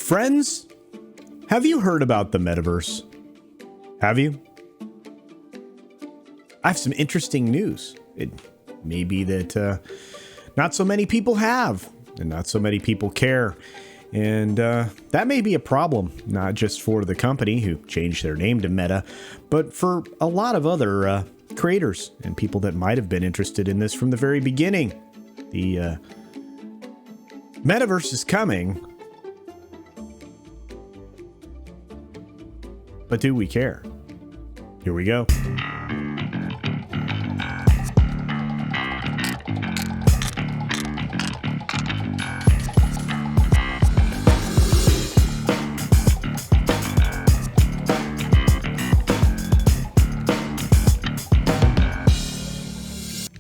Friends, have you heard about the Metaverse? Have you? I have some interesting news. It may be that not so many people have, and not so many people care. And that may be a problem, not just for the company who changed their name to Meta, but for a lot of other creators and people that might have been interested in this from the very beginning. The Metaverse is coming, but do we care? Here we go.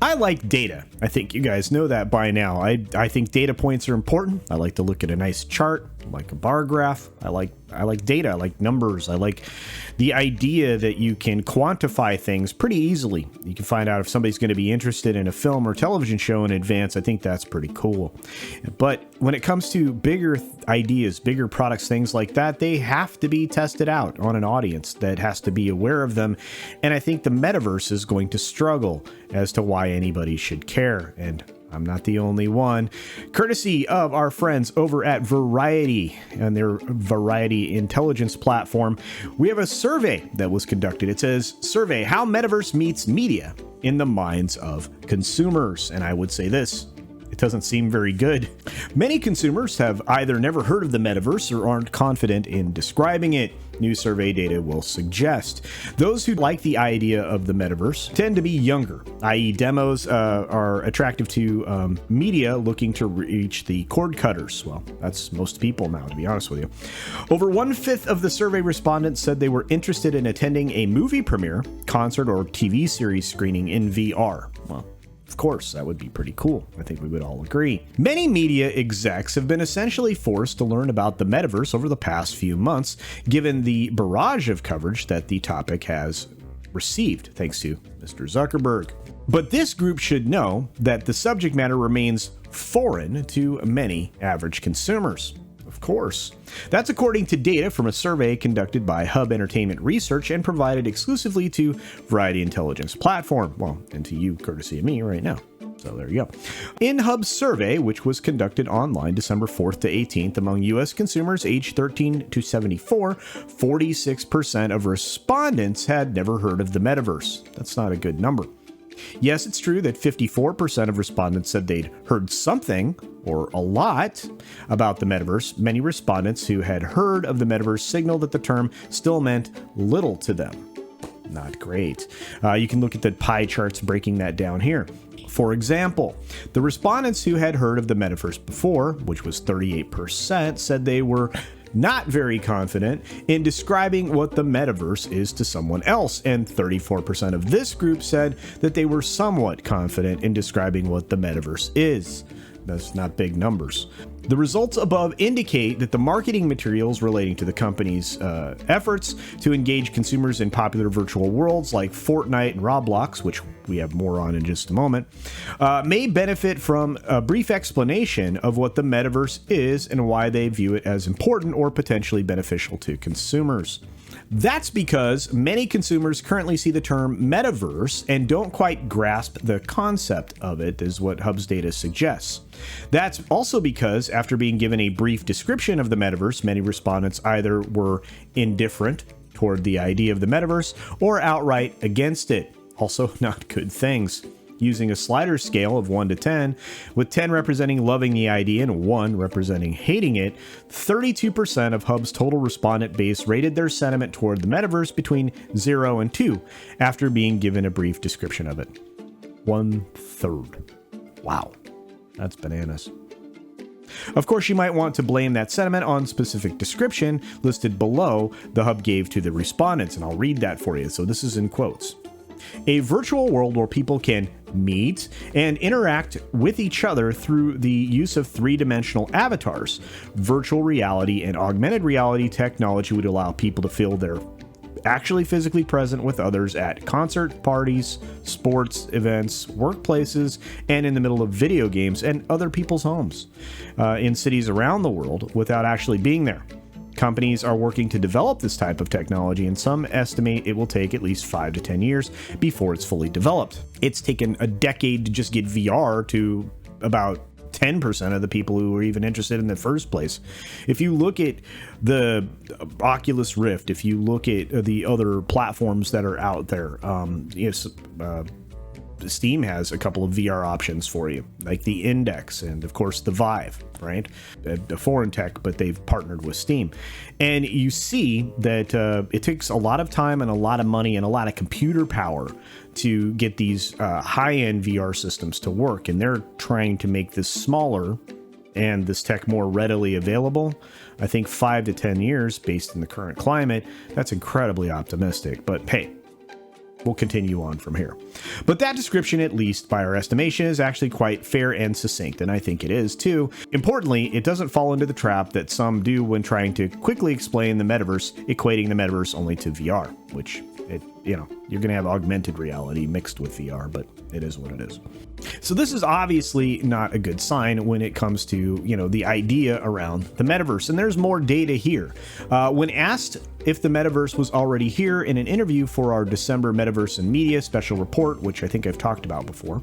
I like data. I think you guys know that by now. I think data points are important. I like to look at a nice chart, like a bar graph. I like data. I like numbers. I like the idea that you can quantify things pretty easily. You can find out if somebody's going to be interested in a film or television show in advance. I think that's pretty cool. But when it comes to bigger ideas, bigger products, things like that, they have to be tested out on an audience that has to be aware of them. And I think the Metaverse is going to struggle as to why anybody should care. And I'm not the only one. Courtesy of our friends over at Variety and their Variety Intelligence platform, we have a survey that was conducted. It says, survey how Metaverse meets media in the minds of consumers. And I would say this, it doesn't seem very good. Many consumers have either never heard of the Metaverse or aren't confident in describing it. New survey data will suggest. Those who like the idea of the Metaverse tend to be younger, i.e. demos are attractive to media looking to reach the cord cutters. Well, that's most people now, to be honest with you. Over 1/5 of the survey respondents said they were interested in attending a movie premiere, concert, or TV series screening in VR. Well, of course, that would be pretty cool. I think we would all agree. Many media execs have been essentially forced to learn about the Metaverse over the past few months, given the barrage of coverage that the topic has received, thanks to Mr. Zuckerberg. But this group should know that the subject matter remains foreign to many average consumers. Of course. That's according to data from a survey conducted by Hub Entertainment Research and provided exclusively to Variety Intelligence platform. Well, and to you, courtesy of me right now. So there you go. In Hub's survey, which was conducted online December 4th to 18th among U.S. consumers aged 13 to 74, 46% of respondents had never heard of the Metaverse. That's not a good number. Yes, it's true that 54% of respondents said they'd heard something or a lot about the Metaverse. Many respondents who had heard of the Metaverse signaled that the term still meant little to them. Not great. You can look at the pie charts breaking that down here. For example, the respondents who had heard of the Metaverse before, which was 38%, said they were not very confident in describing what the Metaverse is to someone else, and 34% of this group said that they were somewhat confident in describing what the Metaverse is. That's not big numbers. The results above indicate that the marketing materials relating to the company's efforts to engage consumers in popular virtual worlds like Fortnite and Roblox, which we have more on in just a moment, may benefit from a brief explanation of what the Metaverse is and why they view it as important or potentially beneficial to consumers. That's because many consumers currently see the term metaverse and don't quite grasp the concept of it, is what Hub's data suggests. That's also because after being given a brief description of the metaverse, many respondents either were indifferent toward the idea of the metaverse or outright against it. Also, not good things. Using a slider scale of 1 to 10, with 10 representing loving the idea and 1 representing hating it, 32% of Hub's total respondent base rated their sentiment toward the metaverse between 0 and 2 after being given a brief description of it. 1/3. Wow, that's bananas. Of course, you might want to blame that sentiment on specific description listed below the Hub gave to the respondents, and I'll read that for you. So this is in quotes. A virtual world where people can meet and interact with each other through the use of three-dimensional avatars. Virtual reality and augmented reality technology would allow people to feel their actually physically present with others at concert, parties, sports events, workplaces, and in the middle of video games and other people's homes in cities around the world without actually being there. Companies are working to develop this type of technology, and some estimate it will take at least 5 to 10 years before it's fully developed. It's taken a decade to just get VR to about 10% of the people who were even interested in the first place. If you look at the Oculus Rift, if you look at the other platforms that are out there, Steam has a couple of VR options for you, like the Index and of course the Vive, right? A foreign tech, but they've partnered with Steam. And you see that it takes a lot of time and a lot of money and a lot of computer power to get these high-end VR systems to work. And they're trying to make this smaller and this tech more readily available. I think 5 to 10 years based in the current climate, that's incredibly optimistic. But hey, we'll continue on from here. But that description, at least by our estimation, is actually quite fair and succinct, and I think it is too. Importantly, it doesn't fall into the trap that some do when trying to quickly explain the metaverse, equating the metaverse only to VR, which you're going to have augmented reality mixed with VR, but it is what it is. So this is obviously not a good sign when it comes to, the idea around the metaverse. And there's more data here. When asked if the metaverse was already here in an interview for our December Metaverse and Media special report, which I think I've talked about before,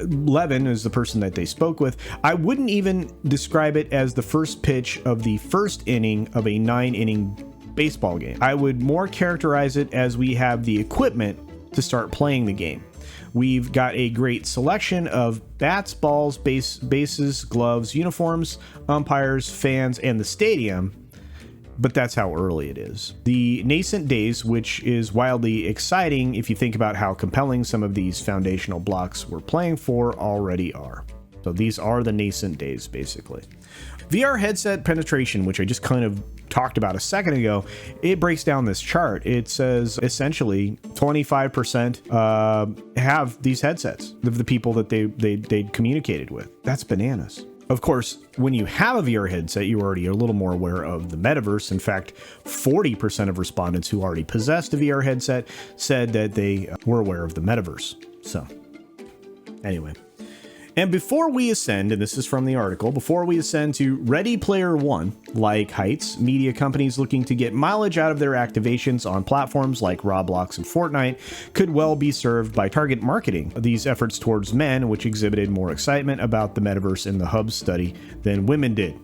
Levin is the person that they spoke with. I wouldn't even describe it as the first pitch of the first inning of a 9-inning baseball game. I would more characterize it as we have the equipment to start playing the game. We've got a great selection of bats, balls, bases, gloves, uniforms, umpires, fans, and the stadium, but that's how early it is. The nascent days, which is wildly exciting if you think about how compelling some of these foundational blocks we're playing for already are. So these are the nascent days, basically. VR headset penetration, which I just kind of talked about a second ago, it breaks down this chart. It says essentially 25% have these headsets of the people that they communicated with. That's bananas. Of course, when you have a VR headset, you already are a little more aware of the metaverse. In fact, 40% of respondents who already possessed a VR headset said that they were aware of the metaverse. So anyway. And before we ascend, and this is from the article, before we ascend to Ready Player One, like Heights, media companies looking to get mileage out of their activations on platforms like Roblox and Fortnite could well be served by target marketing these efforts towards men, which exhibited more excitement about the metaverse in the Hub study than women did.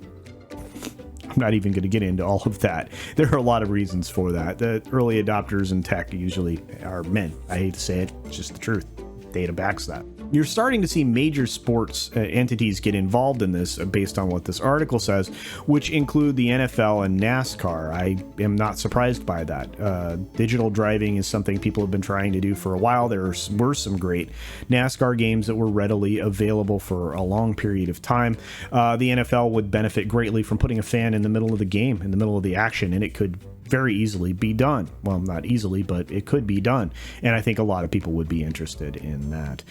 I'm not even going to get into all of that. There are a lot of reasons for that. The early adopters in tech usually are men. I hate to say it, it's just the truth. Data backs that. You're starting to see major sports entities get involved in this based on what this article says, which include the NFL and NASCAR. I am not surprised by that. Digital driving is something people have been trying to do for a while. There were some great NASCAR games that were readily available for a long period of time. The NFL would benefit greatly from putting a fan in the middle of the game, in the middle of the action, and it could very easily be done. Well, not easily, but it could be done. And I think a lot of people would be interested in that.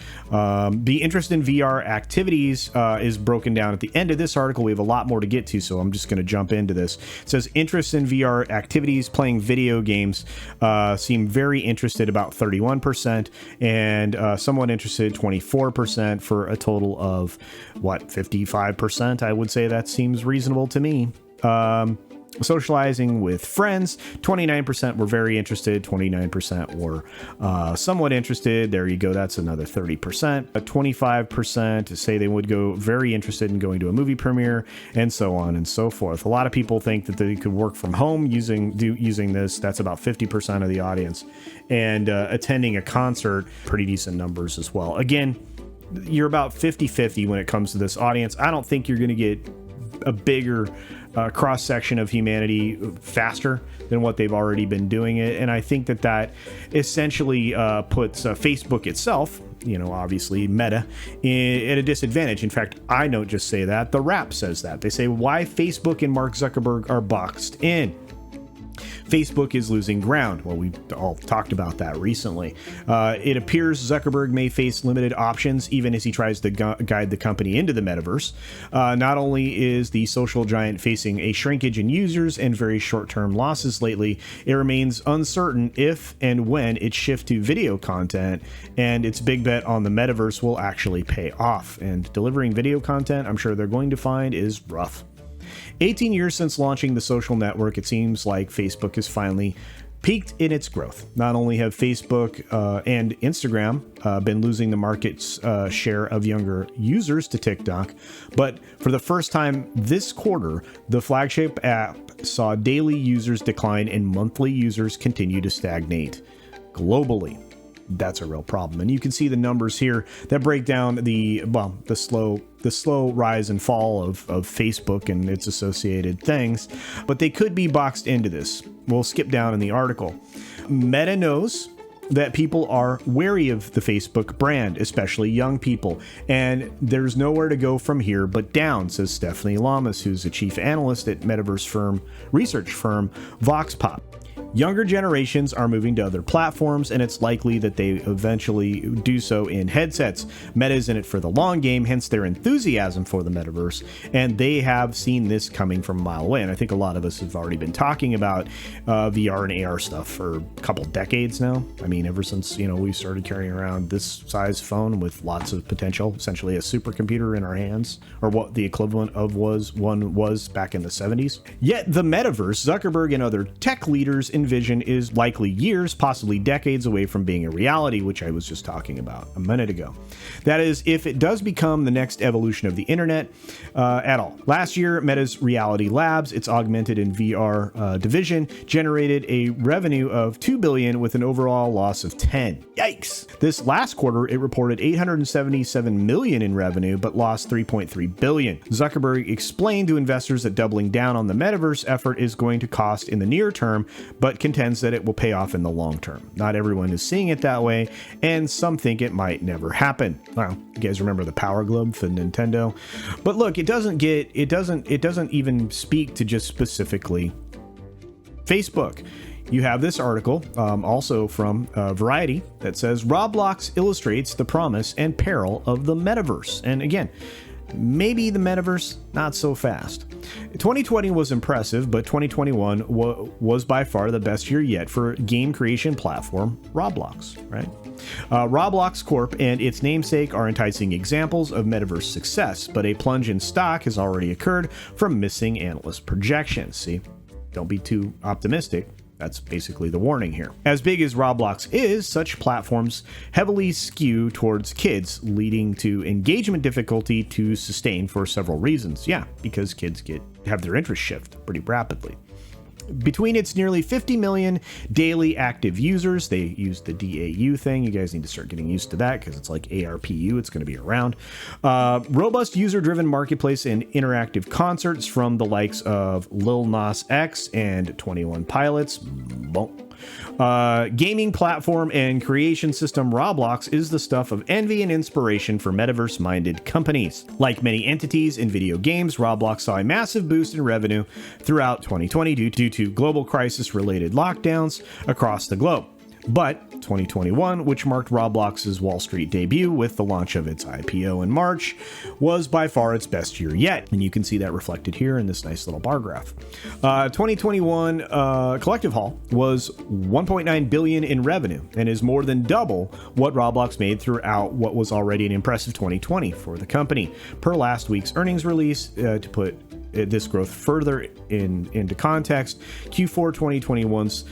The interest in VR activities is broken down at the end of this article. We have a lot more to get to, so I'm just going to jump into this. It says interest in VR activities, playing video games, seem very interested, about 31%, and somewhat interested, 24%, for a total of, 55%? I would say that seems reasonable to me. Socializing with friends, 29% were very interested, 29% were somewhat interested. There you go, that's another 30%. 25% say they would go very interested in going to a movie premiere, and so on and so forth. A lot of people think that they could work from home using this. That's about 50% of the audience. And attending a concert, pretty decent numbers as well. Again, you're about 50-50 when it comes to this audience. I don't think you're going to get a bigger cross-section of humanity faster than what they've already been doing it. And I think that essentially puts Facebook itself, obviously Meta, at a disadvantage. In fact, I don't just say that. The Wrap says that. They say why Facebook and Mark Zuckerberg are boxed in. Facebook is losing ground. Well, we've all talked about that recently. It appears Zuckerberg may face limited options even as he tries to guide the company into the metaverse. Not only is the social giant facing a shrinkage in users and very short-term losses lately, it remains uncertain if and when it shifts to video content, and its big bet on the metaverse will actually pay off. And delivering video content, I'm sure they're going to find, is rough. 18 years since launching the social network, it seems like Facebook has finally peaked in its growth. Not only have Facebook and Instagram been losing the market's share of younger users to TikTok, but for the first time this quarter, the flagship app saw daily users decline and monthly users continue to stagnate globally. That's a real problem. And you can see the numbers here that break down the slow rise and fall of Facebook and its associated things, but they could be boxed into this. We'll skip down in the article. Meta knows that people are wary of the Facebook brand, especially young people, and there's nowhere to go from here but down, says Stephanie Lamas, who's a chief analyst at Metaverse research firm VoxPop. Younger generations are moving to other platforms, and it's likely that they eventually do so in headsets. Meta is in it for the long game, hence their enthusiasm for the metaverse, and they have seen this coming from a mile away. And I think a lot of us have already been talking about VR and AR stuff for a couple decades now. I mean, ever since, we started carrying around this size phone with lots of potential, essentially a supercomputer in our hands, or what the equivalent of was back in the 70s. Yet the metaverse, Zuckerberg and other tech leaders envision, is likely years, possibly decades away from being a reality, which I was just talking about a minute ago. That is, if it does become the next evolution of the internet at all. Last year, Meta's Reality Labs, its augmented and VR division, generated a revenue of $2 billion with an overall loss of 10. Yikes! This last quarter, it reported $877 million in revenue, but lost $3.3 billion. Zuckerberg explained to investors that doubling down on the metaverse effort is going to cost in the near term, but contends that it will pay off in the long term. Not everyone is seeing it that way, and some think it might never happen. Well, you guys remember the Power Glove for Nintendo? But look, it doesn't even speak to just specifically Facebook. You have this article, also from Variety, that says Roblox illustrates the promise and peril of the metaverse. And again, maybe the metaverse, not so fast. 2020 was impressive, but 2021 was by far the best year yet for game creation platform Roblox, right? Roblox Corp and its namesake are enticing examples of metaverse success, but a plunge in stock has already occurred from missing analyst projections. See, don't be too optimistic. That's basically the warning here. As big as Roblox is, such platforms heavily skew towards kids, leading to engagement difficulty to sustain for several reasons. Yeah, because kids have their interest shift pretty rapidly. Between its nearly 50 million daily active users, they use the DAU thing. You guys need to start getting used to that because it's like ARPU. It's going to be around. Robust user-driven marketplace and interactive concerts from the likes of Lil Nas X and 21 Pilots. Gaming platform and creation system Roblox is the stuff of envy and inspiration for metaverse-minded companies. Like many entities in video games, Roblox saw a massive boost in revenue throughout 2020 due to global crisis-related lockdowns across the globe. But 2021, which marked Roblox's Wall Street debut with the launch of its IPO in March, was by far its best year yet. And you can see that reflected here in this nice little bar graph. 2021 collective haul was $1.9 billion in revenue and is more than double what Roblox made throughout what was already an impressive 2020 for the company. Per last week's earnings release, to put this growth further into context, Q4 2021's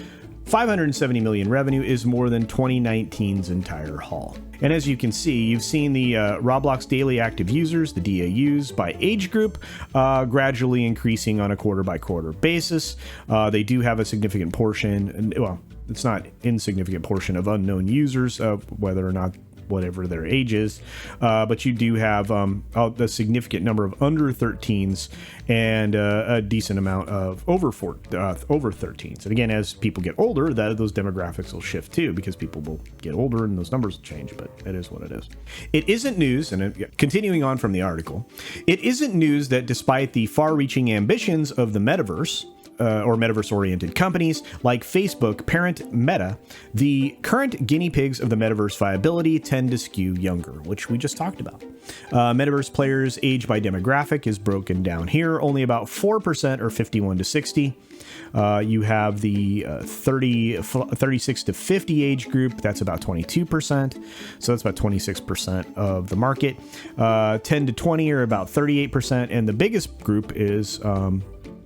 $570 million revenue is more than 2019's entire haul. And as you can see, you've seen the Roblox daily active users, the DAUs, by age group, gradually increasing on a quarter-by-quarter basis. They do have a significant portion, well, it's not insignificant portion of unknown users, whether or not whatever their age is, but you do have a significant number of under 13s and a decent amount of over 13s. And again, as people get older, those demographics will shift too, because people will get older and those numbers will change, but it is what it is. It isn't news, and continuing on from the article, it isn't news that despite the far-reaching ambitions of the metaverse, or metaverse-oriented companies like Facebook, parent Meta, the current guinea pigs of the metaverse viability tend to skew younger, which we just talked about. Metaverse players' age by demographic is broken down here. Only about 4% are 51 to 60. You have the 36 to 50 age group. That's about 22%. So that's about 26% of the market. 10 to 20 are about 38%. And the biggest group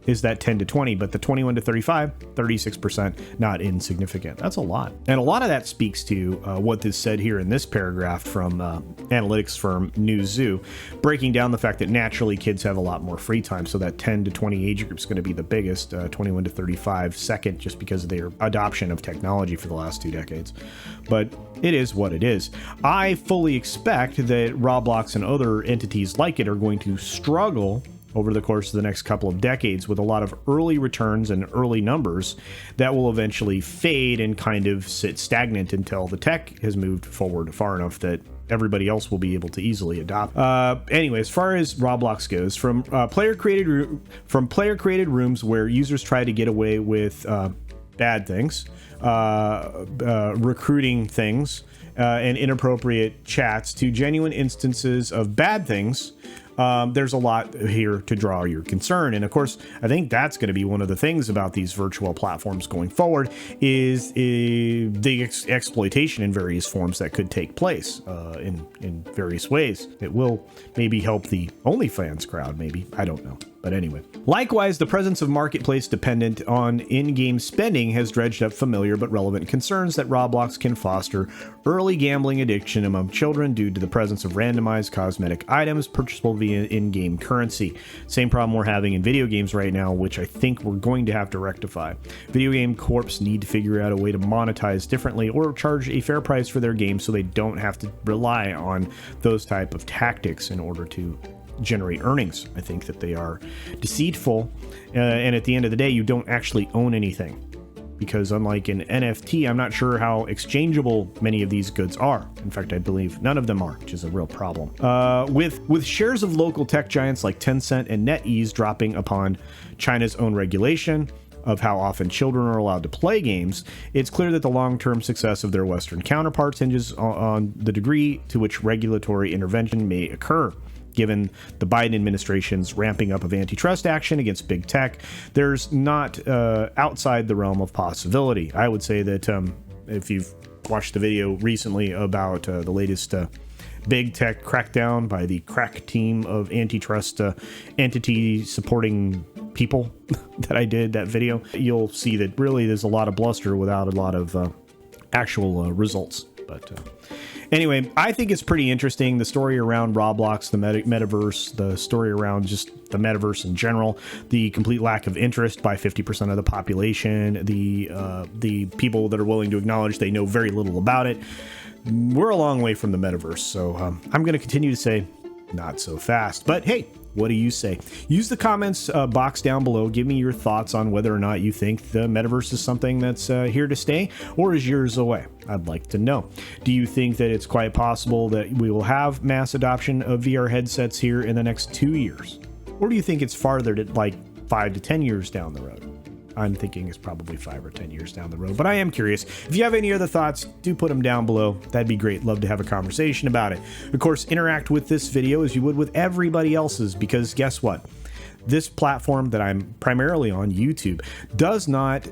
is that 10 to 20, but the 21 to 35, 36%, not insignificant. That's a lot. And a lot of that speaks to what is said here in this paragraph from analytics firm Newzoo, breaking down the fact that naturally kids have a lot more free time. So that 10 to 20 age group is going to be the biggest, 21 to 35 second, just because of their adoption of technology for the last 2 decades. But it is what it is. I fully expect that Roblox and other entities like it are going to struggle over the course of the next couple of decades with a lot of early returns and early numbers that will eventually fade and kind of sit stagnant until the tech has moved forward far enough that everybody else will be able to easily adopt. Anyway, as far as Roblox goes, from player-created rooms where users try to get away with bad things, recruiting things, and inappropriate chats, to genuine instances of bad things, there's a lot here to draw your concern. And of course, I think that's going to be one of the things about these virtual platforms going forward is the exploitation in various forms that could take place in various ways. It will maybe help the OnlyFans crowd, maybe. I don't know. But anyway. Likewise, the presence of marketplace dependent on in-game spending has dredged up familiar but relevant concerns that Roblox can foster early gambling addiction among children due to the presence of randomized cosmetic items purchasable via in-game currency. Same problem we're having in video games right now, which I think we're going to have to rectify. Video game corps need to figure out a way to monetize differently or charge a fair price for their games so they don't have to rely on those type of tactics in order to generate earnings. I think that they are deceitful, and at the end of the day, you don't actually own anything, because unlike an NFT, I'm not sure how exchangeable many of these goods are. In fact, I believe none of them are, which is a real problem. With shares of local tech giants like Tencent and NetEase dropping upon China's own regulation of how often children are allowed to play games, it's clear that the long-term success of their Western counterparts hinges on the degree to which regulatory intervention may occur. Given the Biden administration's ramping up of antitrust action against big tech, there's not outside the realm of possibility. I would say that if you've watched the video recently about the latest big tech crackdown by the crack team of antitrust entity supporting people that I did that video, you'll see that really there's a lot of bluster without a lot of actual results. But anyway, I think it's pretty interesting. The story around Roblox, the metaverse, the story around just the metaverse in general, the complete lack of interest by 50% of the population, the people that are willing to acknowledge they know very little about it. We're a long way from the metaverse, so I'm going to continue to say not so fast. But hey, what do you say? Use the comments box down below. Give me your thoughts on whether or not you think the metaverse is something that's here to stay or is years away. I'd like to know. Do you think that it's quite possible that we will have mass adoption of VR headsets here in the next 2 years? Or do you think it's farther to like 5 to 10 years down the road? I'm thinking it's probably 5 or 10 years down the road, but I am curious. If you have any other thoughts, do put them down below. That'd be great. Love to have a conversation about it. Of course, interact with this video as you would with everybody else's, because guess what? This platform that I'm primarily on, YouTube, does not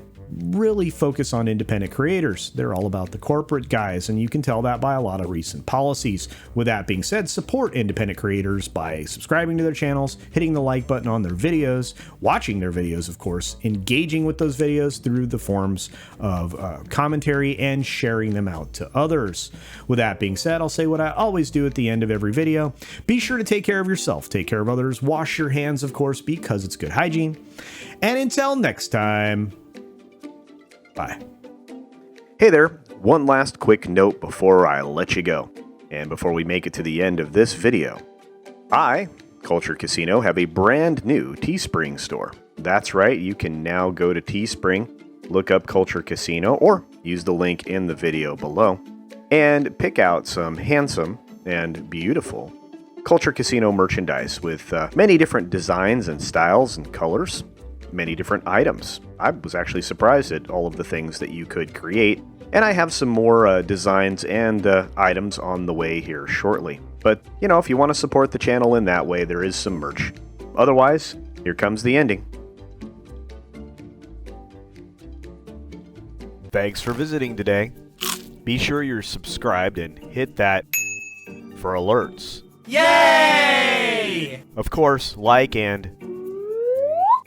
really focus on independent creators. They're all about the corporate guys, and you can tell that by a lot of recent policies. With that being said, support independent creators by subscribing to their channels, hitting the like button on their videos, watching their videos, of course, engaging with those videos through the forms of commentary, and sharing them out to others. With that being said, I'll say what I always do at the end of every video. Be sure to take care of yourself, take care of others, wash your hands, of course, because it's good hygiene. And until next time, bye. Hey there, one last quick note before I let you go, and before we make it to the end of this video. I, CultureCasino, have a brand new Teespring store. That's right, you can now go to Teespring, look up CultureCasino, or use the link in the video below, and pick out some handsome and beautiful CultureCasino merchandise with many different designs and styles and colors. many different items. I was actually surprised at all of the things that you could create, and I have some more designs and items on the way here shortly. But, you know, if you want to support the channel in that way, there is some merch. Otherwise, here comes the ending. Thanks for visiting today. Be sure you're subscribed and hit that for alerts. Yay! Of course, like and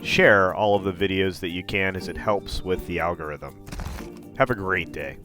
share all of the videos that you can, as it helps with the algorithm. Have a great day.